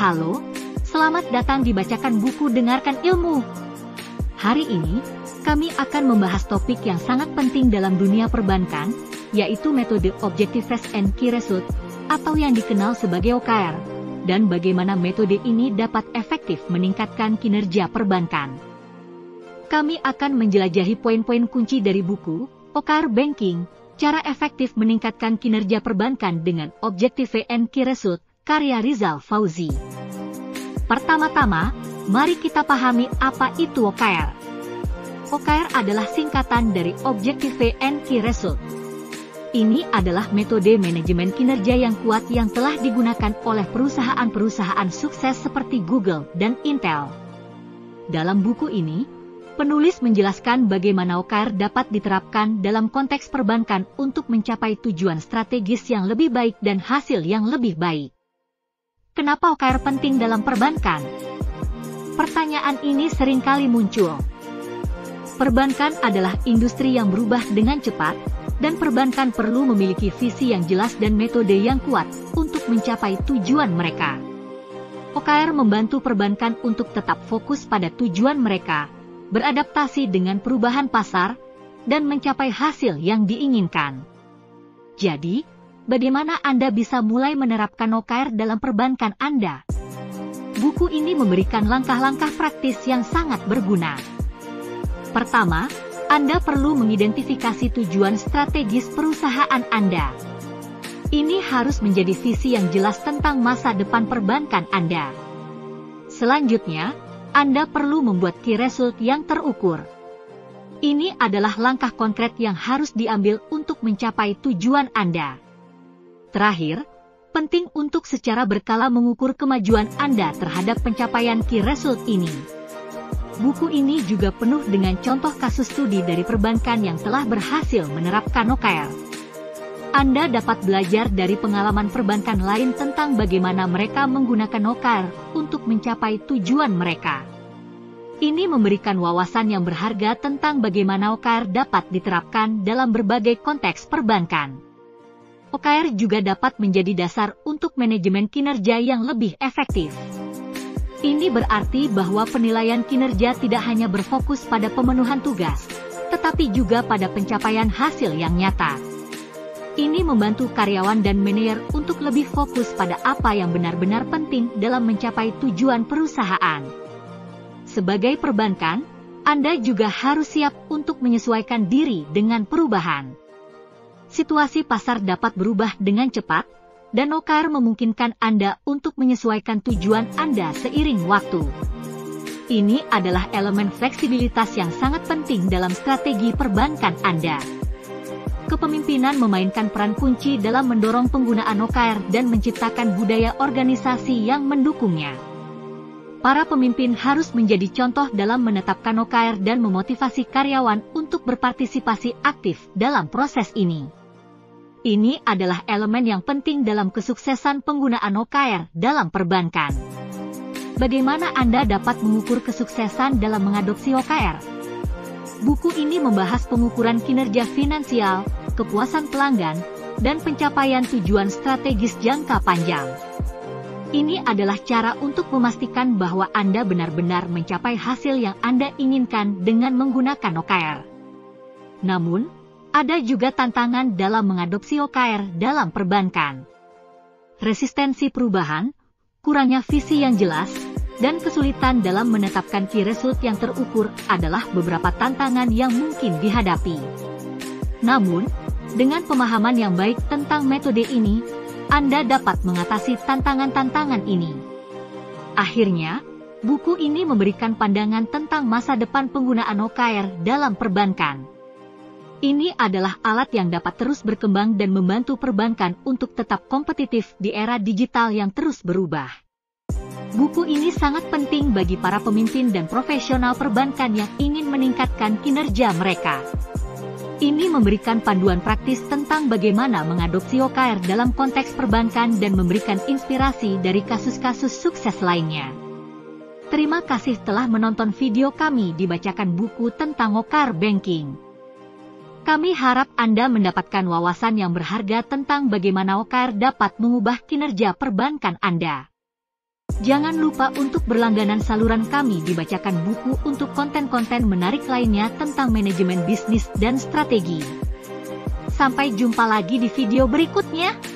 Halo, selamat datang di Bacakan Buku Dengarkan Ilmu. Hari ini, kami akan membahas topik yang sangat penting dalam dunia perbankan, yaitu metode Objective and Key Result, atau yang dikenal sebagai OKR, dan bagaimana metode ini dapat efektif meningkatkan kinerja perbankan. Kami akan menjelajahi poin-poin kunci dari buku, OKR Banking, Cara Efektif Meningkatkan Kinerja Perbankan dengan Objective and Key Result, karya Rizal Fauzi. Pertama-tama, mari kita pahami apa itu OKR. OKR adalah singkatan dari Objective and Key Result. Ini adalah metode manajemen kinerja yang kuat yang telah digunakan oleh perusahaan-perusahaan sukses seperti Google dan Intel. Dalam buku ini, penulis menjelaskan bagaimana OKR dapat diterapkan dalam konteks perbankan untuk mencapai tujuan strategis yang lebih baik dan hasil yang lebih baik. Kenapa OKR penting dalam perbankan? Pertanyaan ini seringkali muncul. Perbankan adalah industri yang berubah dengan cepat, dan perbankan perlu memiliki visi yang jelas dan metode yang kuat untuk mencapai tujuan mereka. OKR membantu perbankan untuk tetap fokus pada tujuan mereka, beradaptasi dengan perubahan pasar, dan mencapai hasil yang diinginkan. Jadi, bagaimana Anda bisa mulai menerapkan OKR dalam perbankan Anda? Buku ini memberikan langkah-langkah praktis yang sangat berguna. Pertama, Anda perlu mengidentifikasi tujuan strategis perusahaan Anda. Ini harus menjadi visi yang jelas tentang masa depan perbankan Anda. Selanjutnya, Anda perlu membuat key result yang terukur. Ini adalah langkah konkret yang harus diambil untuk mencapai tujuan Anda. Terakhir, penting untuk secara berkala mengukur kemajuan Anda terhadap pencapaian key result ini. Buku ini juga penuh dengan contoh kasus studi dari perbankan yang telah berhasil menerapkan OKR. Anda dapat belajar dari pengalaman perbankan lain tentang bagaimana mereka menggunakan OKR untuk mencapai tujuan mereka. Ini memberikan wawasan yang berharga tentang bagaimana OKR dapat diterapkan dalam berbagai konteks perbankan. OKR juga dapat menjadi dasar untuk manajemen kinerja yang lebih efektif. Ini berarti bahwa penilaian kinerja tidak hanya berfokus pada pemenuhan tugas, tetapi juga pada pencapaian hasil yang nyata. Ini membantu karyawan dan manajer untuk lebih fokus pada apa yang benar-benar penting dalam mencapai tujuan perusahaan. Sebagai perbankan, Anda juga harus siap untuk menyesuaikan diri dengan perubahan. Situasi pasar dapat berubah dengan cepat, dan OKR memungkinkan Anda untuk menyesuaikan tujuan Anda seiring waktu. Ini adalah elemen fleksibilitas yang sangat penting dalam strategi perbankan Anda. Kepemimpinan memainkan peran kunci dalam mendorong penggunaan OKR dan menciptakan budaya organisasi yang mendukungnya. Para pemimpin harus menjadi contoh dalam menetapkan OKR dan memotivasi karyawan untuk berpartisipasi aktif dalam proses ini. Ini adalah elemen yang penting dalam kesuksesan penggunaan OKR dalam perbankan. Bagaimana Anda dapat mengukur kesuksesan dalam mengadopsi OKR? Buku ini membahas pengukuran kinerja finansial, kepuasan pelanggan, dan pencapaian tujuan strategis jangka panjang. Ini adalah cara untuk memastikan bahwa Anda benar-benar mencapai hasil yang Anda inginkan dengan menggunakan OKR. Namun, ada juga tantangan dalam mengadopsi OKR dalam perbankan. Resistensi perubahan, kurangnya visi yang jelas, dan kesulitan dalam menetapkan key result yang terukur adalah beberapa tantangan yang mungkin dihadapi. Namun, dengan pemahaman yang baik tentang metode ini, Anda dapat mengatasi tantangan-tantangan ini. Akhirnya, buku ini memberikan pandangan tentang masa depan penggunaan OKR dalam perbankan. Ini adalah alat yang dapat terus berkembang dan membantu perbankan untuk tetap kompetitif di era digital yang terus berubah. Buku ini sangat penting bagi para pemimpin dan profesional perbankan yang ingin meningkatkan kinerja mereka. Ini memberikan panduan praktis tentang bagaimana mengadopsi OKR dalam konteks perbankan dan memberikan inspirasi dari kasus-kasus sukses lainnya. Terima kasih telah menonton video kami dibacakan buku tentang OKR Banking. Kami harap Anda mendapatkan wawasan yang berharga tentang bagaimana OKR dapat mengubah kinerja perbankan Anda. Jangan lupa untuk berlangganan saluran kami dibacakan buku untuk konten-konten menarik lainnya tentang manajemen bisnis dan strategi. Sampai jumpa lagi di video berikutnya.